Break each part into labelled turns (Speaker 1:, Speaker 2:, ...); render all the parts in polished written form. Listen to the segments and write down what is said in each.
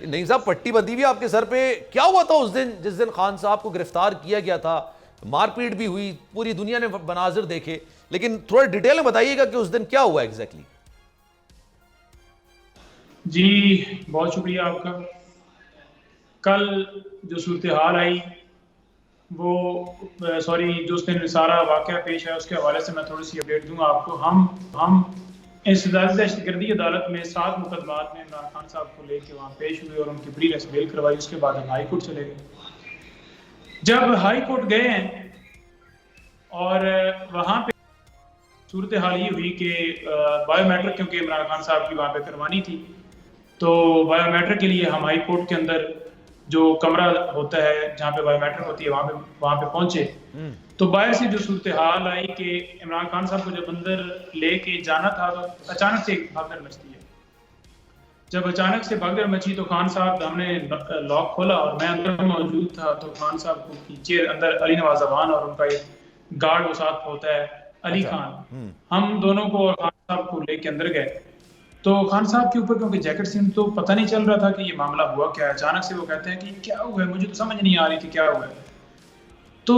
Speaker 1: نہیں صاحب پٹی بندی ہوئی آپ کے سر پہ، کیا ہوا تھا اس دن جس دن خان صاحب کو گرفتار کیا گیا تھا؟ مار پیٹ بھی ہوئی، پوری دنیا نے مناظر دیکھے، لیکن تھوڑا ڈیٹیل میں بتائیے گا کہ اس دن کیا ہوا ایگزیکٹلی؟
Speaker 2: جی بہت شکریہ آپ کا. کل جو صورتحال آئی وہ جو اس دن سارا واقعہ پیش ہے اس کے حوالے سے میں تھوڑی سی اپڈیٹ دوں گا آپ کو. ہم انسداد دہشت گردی عدالت میں 7 مقدمات میں عمران خان صاحب کو لے کے وہاں پیش ہوئے اور ان کی پری ریس بیل کروائی. اس کے بعد ہم ہائی کورٹ چلے گئے. جب ہائی کورٹ گئے ہیں اور وہاں پہ صورتحال یہ ہوئی کہ بایو میٹرک کیونکہ عمران خان صاحب کی وہاں پہ کروانی تھی، تو بایو میٹرک کے لیے ہم ہائی کورٹ کے اندر جو کمرہ ہوتا ہے جہاں پہ بایو میٹرک ہوتی ہے وہاں پہ پہنچے. تو باہر سے جو صورتحال آئی کہ عمران خان صاحب کو جب اندر لے کے جانا تھا تو اچانک سے ایک بھگدڑ مچتی ہے. جب اچانک سے بھگدڑ مچی تو خان صاحب ہم نے لاک کھولا اور میں اندر موجود تھا. تو خان صاحب کو پیچھے اندر علی نواز افغان اور ان کا ایک گارڈ وہ ساتھ ہوتا ہے علی خان، ہم دونوں کو خان صاحب کو لے کے اندر گئے. تو خان صاحب کے اوپر کیونکہ جیکٹ سی تو پتہ نہیں چل رہا تھا کہ یہ معاملہ ہوا کیا ہے. اچانک سے وہ کہتے ہیں کہ کیا ہوا ہے، مجھے تو سمجھ نہیں آ رہی تھی کیا ہوا ہے. تو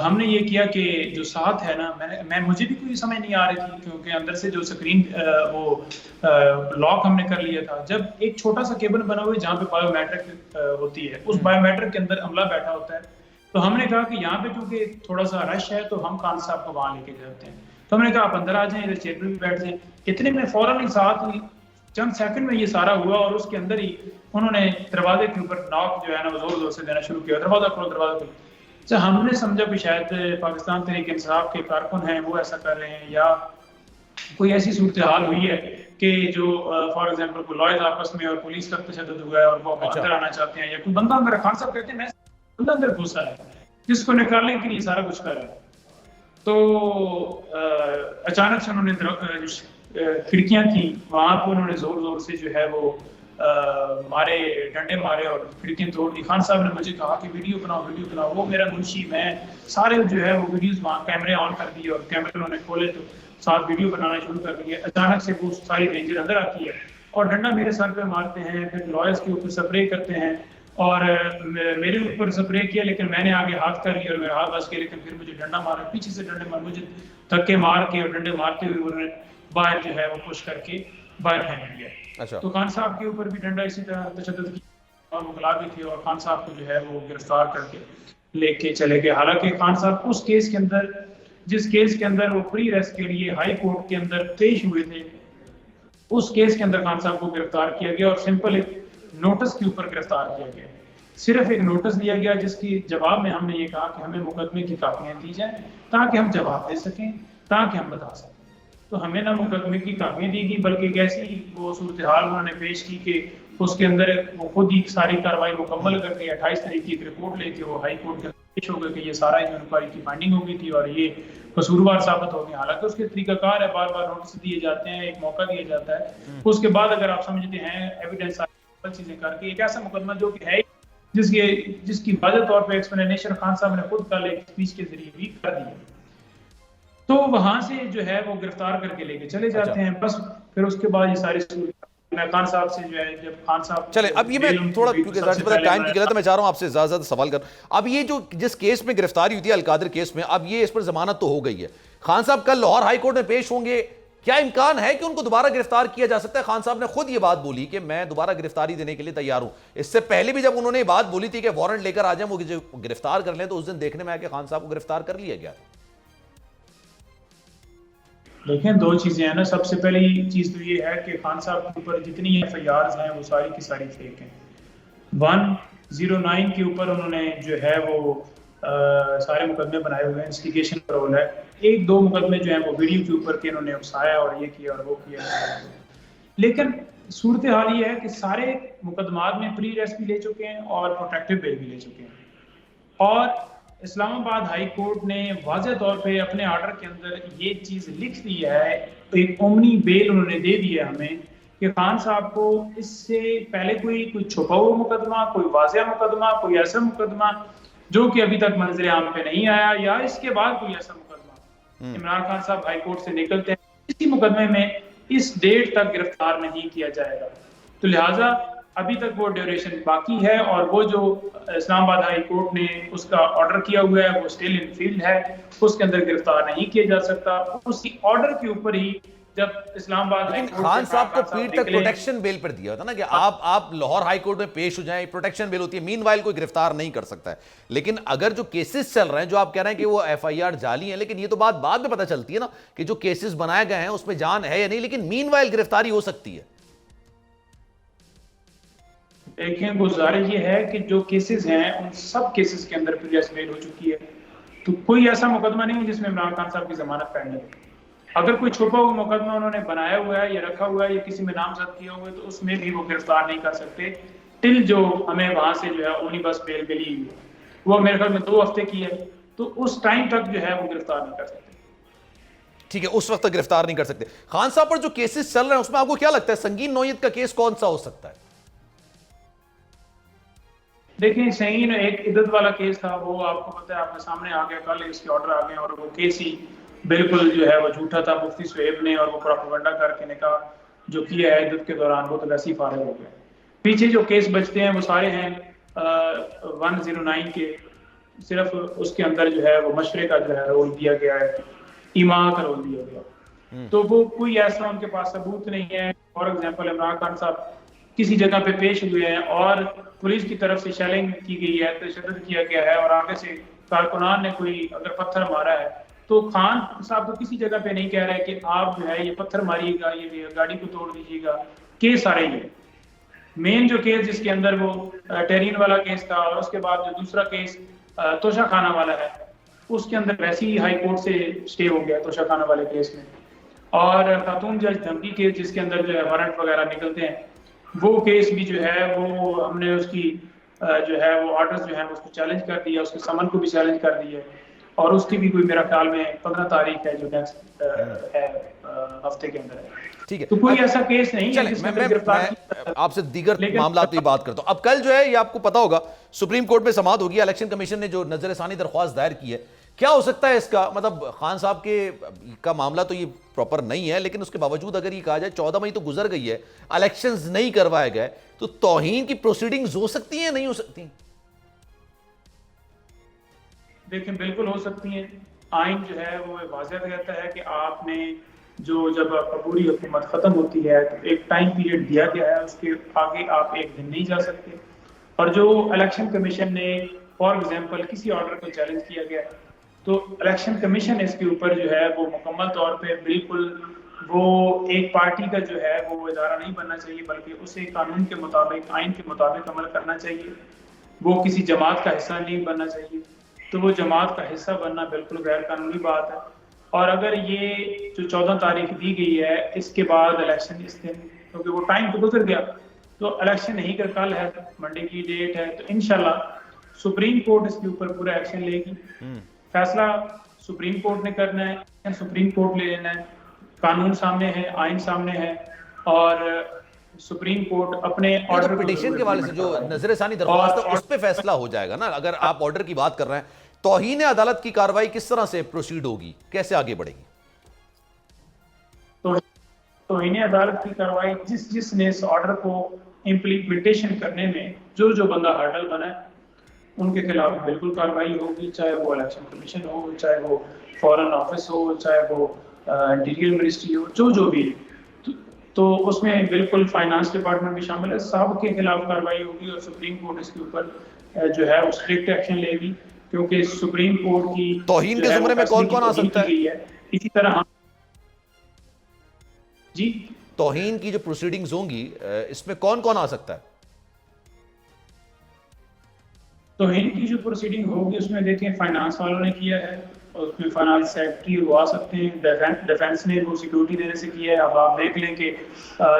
Speaker 2: ہم نے یہ کیا کہ جو ساتھ ہے نا، مجھے بھی کوئی سمجھ نہیں آ رہی تھی کیونکہ اندر سے جو سکرین وہ لاک ہم نے کر لیا تھا. جب ایک چھوٹا سا کیبن بنا ہوا ہے جہاں پہ بایو میٹرک ہوتی ہے، اس بایو میٹرک کے اندر عملہ بیٹھا ہوتا ہے. تو ہم نے کہا کہ یہاں پہ کیونکہ تھوڑا سا رش ہے تو ہم خان صاحب کو وہاں لے کے جاتے ہیں. تو ہم نے کہا آپ اندر آ جائیں، ادھر چیئر پہ بھی بیٹھ جائیں. اتنے میں فوراً ساتھ چند سیکنڈ میں یہ سارا ہوا اور اس کے اندر ہی انہوں نے دروازے کے اوپر ناک جو ہے نا وہ زور زور سے دینا شروع کیا، دروازہ کھولو دروازہ کھولو. اچھا ہم نے سمجھا کہ شاید پاکستان تحریک انصاف کے کارکن ہیں وہ ایسا کر رہے ہیں، یا کوئی ایسی صورتحال ہوئی ہے کہ جو فار ایگزامپل کوئی لائرز آپس میں اور پولیس کا تشدد ہوا ہے اور وہ اندر آنا چاہتے ہیں، یا کوئی بندہ اندر. خان صاحب کہتے ہیں میں بندہ اندر گھسا ہے جس کو نکالنے کے لیے سارا کچھ کر رہا ہے. تو اچانک سے انہوں نے کھڑکیاں تھیں وہاں پہ انہوں نے زور زور سے جو ہے وہ مارے، ڈنڈے مارے اور کھڑکیاں توڑ دی. خان صاحب نے مجھے کہا کہ ویڈیو بناؤ. وہ میرا منشی میں سارے جو ہے وہ ویڈیوز وہاں کیمرے آن کر دیے اور کیمرے انہوں نے کھولے تو ساتھ ویڈیو بنانا شروع کر دیے. اچانک سے وہ ساری رینجر اندر آتی ہے اور ڈنڈا میرے سر پہ مارتے ہیں، پھر لائرز کے اوپر سپرے کرتے ہیں اور میرے اوپر سپرے کیا لیکن میں نے آگے ہاتھ کر لیا اور میرا ہاتھ بچ گیا. لیکن پھر مجھے ڈنڈا مارا، پیچھے سے ڈنڈے مار، مجھے دھکے مار کے اور ڈنڈے مارتے ہوئے انہوں نے باہر جو ہے وہ پش کر کے باہر پھینک دیا. تو خان صاحب کے اوپر بھی ڈنڈا اسی طرح تشدد کیا اور مغلا بھی تھے اور خان صاحب کو جو ہے وہ گرفتار کر کے لے کے چلے گئے. حالانکہ خان صاحب اس کیس کے اندر، جس کیس کے اندر وہ پری ریسٹ کے لیے ہائی کورٹ کے اندر پیش ہوئے تھے، اس کیس کے اندر خان صاحب کو گرفتار کیا گیا اور سمپل ایک نوٹس کے اوپر گرفتار کیا گیا. صرف ایک نوٹس دیا گیا جس کی جواب میں ہم نے یہ کہا کہ ہمیں مقدمے کی کاپیاں دی جائیں تاکہ ہم جواب دے سکیں، تاکہ ہم بتا سکیں. تو ہمیں نہ مقدمے کی کاپیاں دی گئی بلکہ کیسی وہ صورتحال انہوں نے پیش کی کہ اس کے اندر وہ خود ہی ساری کارروائی مکمل کر کے 28 تاریخ کی ایک رپورٹ لے کے وہ ہائی کورٹ کے پیش ہو گئے کہ یہ سارا انکوائری کی فائنڈنگ ہو گئی تھی اور یہ قصوروار ثابت ہو گیا. حالانکہ اس کے طریقہ کار ہے، بار بار نوٹس دیے جاتے ہیں، ایک موقع دیا جاتا ہے، اس کے بعد اگر آپ سمجھتے ہیں ایویڈنس چیزیں کر کے ایک ایسا مقدمہ جو کہ ہے جس کی واضح طور پہ ایکسپلینیشن خان صاحب نے خود کل ایک اسپیچ کے ذریعے بھی کر دی. تو وہاں سے جو ہے وہ گرفتار کر کے لے کے چلے جاتے ہیں. بس پھر اس کے بعد یہ ساری میں خان صاحب سے جو ہے جب خان صاحب
Speaker 1: چلے اب یہ میں تھوڑا کیونکہ ٹائم کی قلت ہے میں چاہ رہا ہوں آپ سے زیادہ سوال کر. اب یہ جو جس کیس میں گرفتاری ہوئی تھی القادر کیس میں، اب یہ اس پر ضمانت تو ہو گئی ہے، خان صاحب کل لاہور ہائی کورٹ میں پیش ہوں گے، کیا امکان ہے کہ ان کو دوبارہ گرفتار کیا جا سکتا ہے؟ خان صاحب نے خود یہ بات بولی کہ میں دوبارہ گرفتاری دینے کے لیے تیار ہوں. اس سے پہلے بھی جب انہوں نے یہ بات بولی تھی کہ وارنٹ لے کر آ جائیں وہ گرفتار کر لیں، تو اس دن دیکھنے میں آیا کہ خان صاحب کو گرفتار کر لیا گیا.
Speaker 2: دیکھیں دو چیزیں ہیں نا. سب سے پہلی چیز تو یہ ہے کہ خان صاحب کے اوپر جتنی ایف آئی آرز ہیں وہ ساری کی ساری فیک ہیں. 109 کے اوپر انہوں نے جو ہے وہ سارے مقدمے بنائے ہوئے ہیں، انویسٹیگیشن کا رول ہے. 1-2 مقدمے جو ہیں وہ ویڈیو کے اوپر کے انہوں نے اکسایا اور یہ کیا اور وہ کیا. لیکن صورتحال یہ ہے کہ سارے مقدمات میں پری ریسٹ بھی لے چکے ہیں اور پروٹیکٹیو بیل بھی لے چکے ہیں. اور اسلام آباد ہائی کورٹ نے واضح طور پہ اپنے آرڈر کے اندر یہ چیز لکھ دی ہے، ایک اومنی بیل انہوں نے دے دی ہے ہمیں کہ خان صاحب کو اس سے پہلے کوئی چھپا ہوا مقدمہ، کوئی واضح مقدمہ، کوئی ایسا مقدمہ جو کہ ابھی تک منظر عام پہ نہیں آیا، یا اس کے بعد کوئی ایسا مقدمہ عمران خان صاحب ہائی کورٹ سے نکلتے ہیں، اسی مقدمے میں اس ڈیٹ تک گرفتار نہیں کیا جائے گا. تو لہٰذا ابھی تک وہ ڈیوریشن باقی ہے، اور وہ جو اسلام آباد ہائی کورٹ نے اس کا آرڈر کیا ہوا ہے وہ اسٹل ان فیلڈ ہے، اس کے اندر گرفتار نہیں کیا جا سکتا. اس کی آرڈر کے اوپر ہی جب اسلام آباد ہائی
Speaker 1: لیکن
Speaker 2: کورٹ
Speaker 1: خان
Speaker 2: سے
Speaker 1: صاحب کو پیر تک
Speaker 2: نکلے.
Speaker 1: پروٹیکشن بیل پر دیا ہوتا نا کہ آپ لاہور ہائی کورٹ میں پیش ہو جائیں، پروٹیکشن بیل ہوتی ہے، مین وائل کوئی گرفتار نہیں کر سکتا ہے. لیکن اگر جو کیسز چل رہے ہیں، جو آپ کہہ رہے ہیں کہ وہ ایف آئی آر جعلی ہیں، لیکن یہ تو بات بعد میں پتہ چلتی ہے نا کہ جو کیسز بنائے گئے ہیں اس میں جان ہے یا نہیں، لیکن مین وائل گرفتاری ہو سکتی ہے.
Speaker 2: دیکھیں گزارش یہ ہے کہ جو کیسز ہیں ان سب کیسز کے اندر پریس بیل ہو چکی ہے، تو کوئی ایسا مقدمہ نہیں جس میں عمران خان صاحب کی ضمانت پینڈنگ ہے. اگر کوئی چھپا ہوا مقدمہ انہوں نے بنایا ہوا ہے یا رکھا ہوا ہے یا کسی میں نامزد کیا ہوا ہے تو اس میں بھی وہ گرفتار نہیں کر سکتے ٹل جو ہمیں وہاں سے جو ہے اونی بس بیل ملی ہوئی ہے، وہ میرے خیال میں 2 ہفتے کی ہے، تو اس ٹائم تک جو ہے وہ گرفتار نہیں کر سکتے.
Speaker 1: ٹھیک ہے، اس وقت تک گرفتار نہیں کر سکتے. خان صاحب پر جو کیسز چل رہے ہیں اس میں آپ کو کیا لگتا ہے سنگین نوعیت کا کیس کون سا ہو سکتا ہے؟
Speaker 2: دیکھیں سنگین ایک عدت والا کیس تھا، وہ آپ کو پتہ ہے آپ کے سامنے آ گیا، کل اس کے آرڈر آ گئے، اور وہ کیس ہی بالکل جو ہے وہ جھوٹا تھا. مفتی سہیب نے اور وہ پروپیگنڈا کر کے نکاح جو کیا ہے عدت کے دوران وہ تو ویسے ہی فارغ ہو گیا. پیچھے جو کیس بچتے ہیں وہ سارے ہیں 109 کے، صرف اس کے اندر جو ہے وہ مشورے کا جو ہے رول دیا گیا ہے، ایمان کا رول دیا گیا. تو وہ کوئی ایسا ان کے پاس ثبوت نہیں ہے. فار ایگزامپل عمران خان صاحب کسی جگہ پہ پیش ہوئے ہیں اور پولیس کی طرف سے شیلنگ کی گئی ہے، تشدد کیا گیا ہے، اور آگے سے کارکنان نے کوئی اگر پتھر مارا ہے تو خان صاحب تو کسی جگہ پہ نہیں کہہ رہے کہ آپ جو ہے یہ پتھر ماریے گا، یہ گاڑی کو توڑ دیجیے گا. کیس آ رہی ہے مین جو کیس جس کے اندر وہ ٹیرین والا کیس تھا، اور اس کے بعد جو دوسرا کیس توشہ خانہ والا ہے اس کے اندر ویسے ہی ہائی کورٹ سے سٹے ہو گیا توشہ خانہ والے کیس میں. اور خاتون جج دھمکی کیس جس کے اندر جو ہے وارنٹ وغیرہ نکلتے ہیں، وہ کیس بھی جو ہے وہ ہم نے اس کی جو ہے وہ آرڈرز جو ہیں اس کو چیلنج کر دیا، اس کے سمن کو بھی چیلنج کر دیا، اور اس کی بھی کوئی میرا خیال میں 15 تاریخ ہے جو نیکسٹ ہے ہفتے کے اندر ہے.
Speaker 1: ٹھیک ہے،
Speaker 2: تو کوئی ایسا کیس نہیں ہے جس میں گرفتار
Speaker 1: آپ سے دیگر معاملات پہ بات کرتا ہوں. اب کل جو ہے یہ آپ کو پتا ہوگا سپریم کورٹ میں سماعت ہوگی، الیکشن کمیشن نے جو نظر ثانی درخواست دائر کی ہے، کیا ہو سکتا ہے اس کا مطلب؟ خان صاحب کے کا معاملہ تو یہ پراپر نہیں ہے، لیکن اس کے باوجود اگر یہ کہا جائے 14 مئی تو گزر گئی ہے، الیکشنز نہیں کروائے گئے، تو توہین کی پروسیڈنگز ہو سکتی ہیں نہیں ہو سکتی؟
Speaker 2: دیکھیں بالکل ہو سکتی ہیں. آئین جو ہے وہ واضح کہتا ہے کہ آپ نے جو جب عبوری حکومت ختم ہوتی ہے تو ایک ٹائم پیریڈ دیا گیا ہے، اس کے آگے آپ ایک دن نہیں جا سکتے. اور جو الیکشن کمیشن نے فار ایگزامپل کسی آرڈر کو چیلنج کیا گیا تو الیکشن کمیشن اس کے اوپر جو ہے وہ مکمل طور پہ بالکل وہ ایک پارٹی کا جو ہے وہ ادارہ نہیں بننا چاہیے، بلکہ اسے قانون کے مطابق آئین کے مطابق عمل کرنا چاہیے. وہ کسی جماعت کا حصہ نہیں بننا چاہیے. تو وہ جماعت کا حصہ بننا بالکل غیر قانونی بات ہے. اور اگر یہ جو 14 تاریخ دی گئی ہے اس کے بعد الیکشن اس دن، کیونکہ وہ ٹائم تو گزر گیا، تو الیکشن نہیں کر کل ہے، منڈے کی ڈیٹ ہے، تو انشاءاللہ سپریم کورٹ اس کے اوپر پورا ایکشن لے گی. فیصلہ سپریم کورٹ نے کرنا ہے، سپریم کورٹ لے لینا ہے. قانون سامنے ہے، آئین سامنے ہے، اور سپریم کورٹ اپنے آرڈر
Speaker 1: پٹیشن کے حوالے سے جو نظر ثانی درخواست ہے اس پہ فیصلہ ہو جائے گا نا. اگر آپ آرڈر کی بات کر رہے ہیں، توہین عدالت کی کارروائی کس طرح سے پروسیڈ ہوگی، کیسے آگے بڑھے گی؟
Speaker 2: توہین عدالت کی کارروائی جس نے اس آرڈر کو امپلیمنٹیشن کرنے میں جو بندہ ہرڈل بنا ہے ان کے خلاف بالکل کارروائی ہوگی، چاہے وہ الیکشن کمیشن ہو، چاہے وہ فارن آفس ہو، چاہے وہ انٹیریئر منسٹری ہو، جو بھی. تو اس میں بالکل فائنانس ڈپارٹمنٹ بھی شامل ہے، سب کے خلاف کارروائی ہوگی، اور سپریم کورٹ اس کے اوپر جو ہے وہ اسٹرکٹ ایکشن لے گی، کیونکہ سپریم کورٹ کی
Speaker 1: توہین کے زمرے میں کون کون آ سکتا ہے؟
Speaker 2: اسی طرح جی
Speaker 1: توہین کی جو پروسیڈنگز ہوں گی اس میں کون کون آ سکتا ہے؟
Speaker 2: توہین کی جو پروسیڈنگ ہوگی اس میں دیکھیں فائنانس والوں نے کیا ہے، اور اس میں فائنانس سیکرٹری وہ آ سکتے ہیں، ڈیفینس نے وہ سیکیورٹی دینے سے کیا ہے. اب آپ دیکھ لیں کہ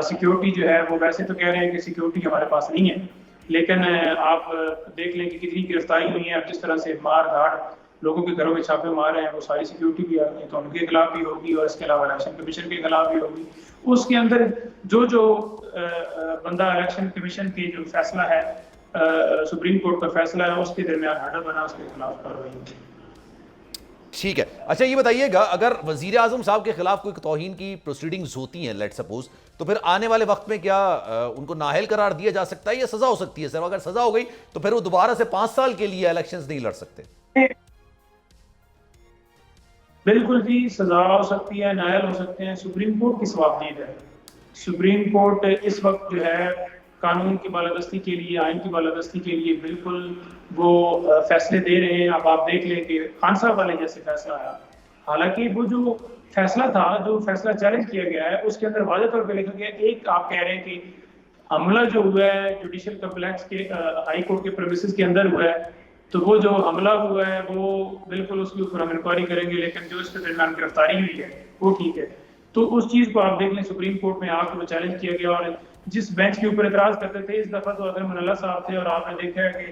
Speaker 2: سیکیورٹی جو ہے وہ ویسے تو کہہ رہے ہیں کہ سیکیورٹی ہمارے پاس نہیں ہے، لیکن آپ دیکھ لیں کہ کتنی گرفتاری ہوئی ہیں. اب جس طرح سے مار دھاڑ لوگوں کے گھروں میں چھاپے مار رہے ہیں، وہ ساری سیکیورٹی بھی آ گئی ہے، تو ان کے خلاف بھی ہوگی، اور اس کے علاوہ الیکشن کمیشن کے خلاف بھی ہوگی. اس کے اندر جو بندہ الیکشن کمیشن کی جو فیصلہ ہے، سپریم کورٹ کا فیصلہ ہے، اس کے درمیان ہرڈل بنا، اس کے خلاف کارروائی ہوگی.
Speaker 1: ٹھیک ہے. اچھا یہ بتائیے گا اگر وزیر اعظم صاحب کے خلاف کوئی توہین کی پروسیڈنگز ہوتی ہیں لیٹ سپوز, تو پھر آنے والے وقت میں کیا ان کو نااہل قرار دیا جا سکتا ہے یا سزا ہو سکتی ہے سر؟ اگر سزا ہو گئی تو پھر وہ دوبارہ سے 5 سال کے لیے الیکشنز نہیں لڑ سکتے.
Speaker 2: بالکل جی, سزا ہو سکتی ہے, نااہل ہو سکتے ہیں. سپریم کورٹ کی صوابدید ہے. سپریم کورٹ اس وقت جو ہے قانون کی بالادستی کے لیے, آئین کی بالادستی کے لیے بالکل وہ فیصلے دے رہے ہیں. اب آپ دیکھ لیں کہ خان صاحب والے جیسے فیصلہ آیا, حالانکہ وہ جو فیصلہ تھا, جو فیصلہ چیلنج کیا گیا ہے, اس کے اندر واضح طور پہ لکھا گیا ایک آپ کہہ رہے ہیں کہ حملہ جو ہوا ہے جوڈیشل کمپلیکس کے ہائی کورٹ کے پریمیسز کے اندر ہوا ہے, تو وہ جو حملہ ہوا ہے وہ بالکل اس کے اوپر ہم انکوائری کریں گے, لیکن جو اس کے درمیان گرفتاری ہوئی ہے وہ ٹھیک ہے. تو اس چیز کو آپ دیکھ لیں سپریم کورٹ میں آ کے وہ چیلنج کیا گیا, اور جس بینچ کے اوپر اعتراض کرتے تھے اس دفعہ تو اظہر من اللہ صاحب تھے, اور آپ نے دیکھا ہے کہ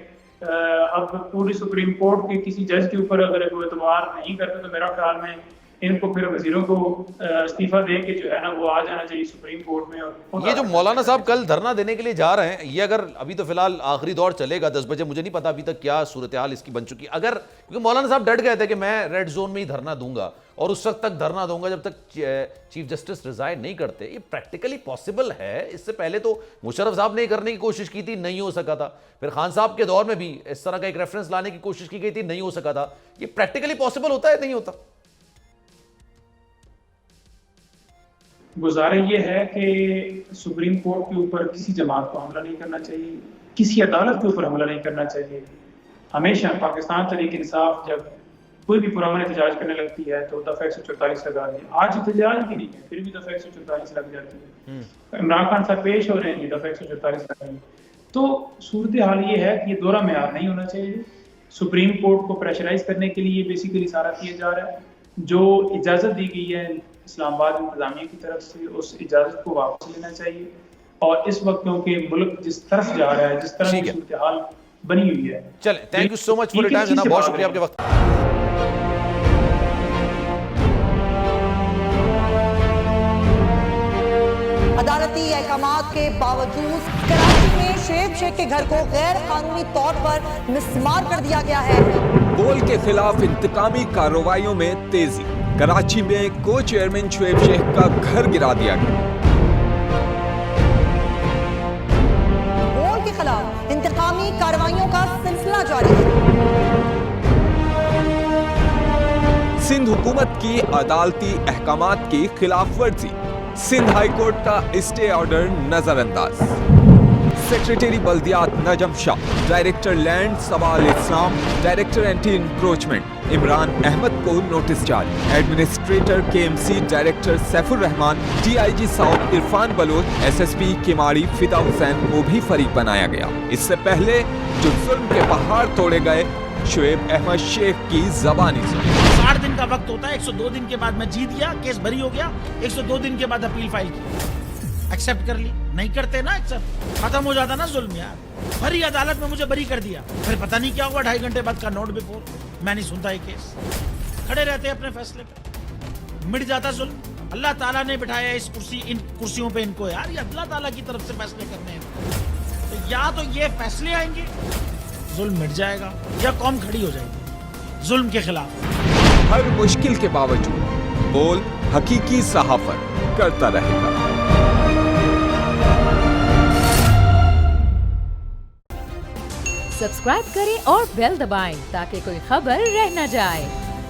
Speaker 2: اب پوری سپریم کورٹ کے کسی جج کے اوپر اگر کوئی اعتبار نہیں کرتے تو میرا خیال میں ان کو پھر وزیروں کو استعفیٰ دے کے جو ہے نا وہ آ جانا چاہیے سپریم کورٹ میں. اور
Speaker 1: یہ جو مولانا صاحب کل دھرنا دینے کے لیے جا رہے ہیں, یہ اگر ابھی تو فی الحال آخری دور چلے گا 10 بجے, مجھے نہیں پتا ابھی تک کیا صورتحال اس کی بن چکی, اگر کیونکہ مولانا صاحب ڈٹ گئے تھے کہ میں ریڈ زون میں ہی دھرنا دوں گا اور اس وقت تک دھرنا دوں گا جب تک چیف جسٹس ریزائن نہیں کرتے, یہ پریکٹیکلی پاسبل ہے؟ اس سے پہلے تو مشرف صاحب نے کرنے کی کوشش کی تھی, نہیں ہو سکا تھا. پھر خان صاحب کے دور میں بھی اس طرح کا ایک ریفرنس لانے کی کوشش کی گئی تھی, نہیں ہو سکا تھا. یہ پریکٹیکلی پاسبل ہوتا ہے نہیں ہوتا؟
Speaker 2: گزارش یہ ہے کہ سپریم کورٹ کے اوپر کسی جماعت کو حملہ نہیں کرنا چاہیے, کسی عدالت کے اوپر حملہ نہیں کرنا چاہیے. ہمیشہ پاکستان تحریک انصاف جب کوئی بھی پرامن احتجاج کرنے لگتی ہے تو دفعہ 144 لگا دی. آج احتجاج بھی نہیں ہے پھر بھی دفعہ 144 لگ جاتی ہے. عمران خان صاحب پیش ہو رہے ہیں, دفعہ 144 لگائیں. تو صورتحال یہ ہے کہ یہ دورہ معیار نہیں ہونا چاہیے. سپریم کورٹ کو پریشرائز کرنے کے لیے بیسیکلی سارا کیا جا رہا ہے. جو اجازت دی گئی ہے اسلام آباد انتظامیہ کی طرف سے, اس اجازت کو واپس لینا چاہیے. اور اس وقت کیونکہ ملک جس طرف جا رہا ہے, جس طرح کی صورتحال بنی ہوئی ہے.
Speaker 1: چلیں, thank you so much for your time جناب, بہت شکریہ آپ کے وقت.
Speaker 3: عدالتی احکامات کے باوجود کراچی میں شعیب شیخ کے گھر کو غیر قانونی طور پر مسمار کر دیا گیا ہے.
Speaker 4: بول کے خلاف انتقامی کارروائیوں میں تیزی, کراچی میں کو چیئرمین شعیب شیخ کا گھر گرا دیا گیا.
Speaker 3: بول کے خلاف انتقامی کارروائیوں کا سلسلہ جاری ہے.
Speaker 4: سندھ حکومت کی عدالتی احکامات کی خلاف ورزی, سندھ ہائی کورٹ کا اسٹے آرڈر نظر انداز. سیکریٹری بلدیات Najam Shah, director land Sawal Islam, director anti encroachment Imran Ahmed کو نوٹس جاری. Administrator K M C director Saif Ur Rahman, D I G south Irfan Baloch, S S P Keamari Fida Hussain کو بھی فریق بنایا گیا. اس سے پہلے جو ظلم کے پہاڑ توڑے گئے, شعیب احمد شیخ کی زبانی سنی.
Speaker 5: 60 دن کا وقت ہوتا ہے, 102 دن کے بعد میں جیت گیا, کیس بری ہو گیا, 102 دن کے بعد اپیل فائل کی, ایکسپٹ کر لی. نہیں کرتے نا ایکسپٹ, ختم ہو جاتا نا ظلم یار. بھری عدالت میں مجھے بری کر دیا, پھر پتہ نہیں کیا ہوا, 2.5 گھنٹے بعد کا نوٹ بیفور, میں نہیں سنتا یہ کیس. کھڑے رہتے اپنے فیصلے پہ, مٹ جاتا ظلم. اللہ تعالیٰ نے بٹھایا اس کرسی, ان کرسیوں پہ ان کو یار, یہ اللہ تعالیٰ کی طرف سے فیصلے کرنے ہیں. تو یا تو یہ فیصلے آئیں گے, ظلم مٹ جائے گا, یا قوم کھڑی ہو جائے گی ظلم کے خلاف.
Speaker 4: ہر مشکل کے باوجود بول حقیقی صحافت کرتا رہے گا.
Speaker 6: سبسکرائب کریں اور بیل دبائیں تاکہ کوئی خبر رہ نہ جائے.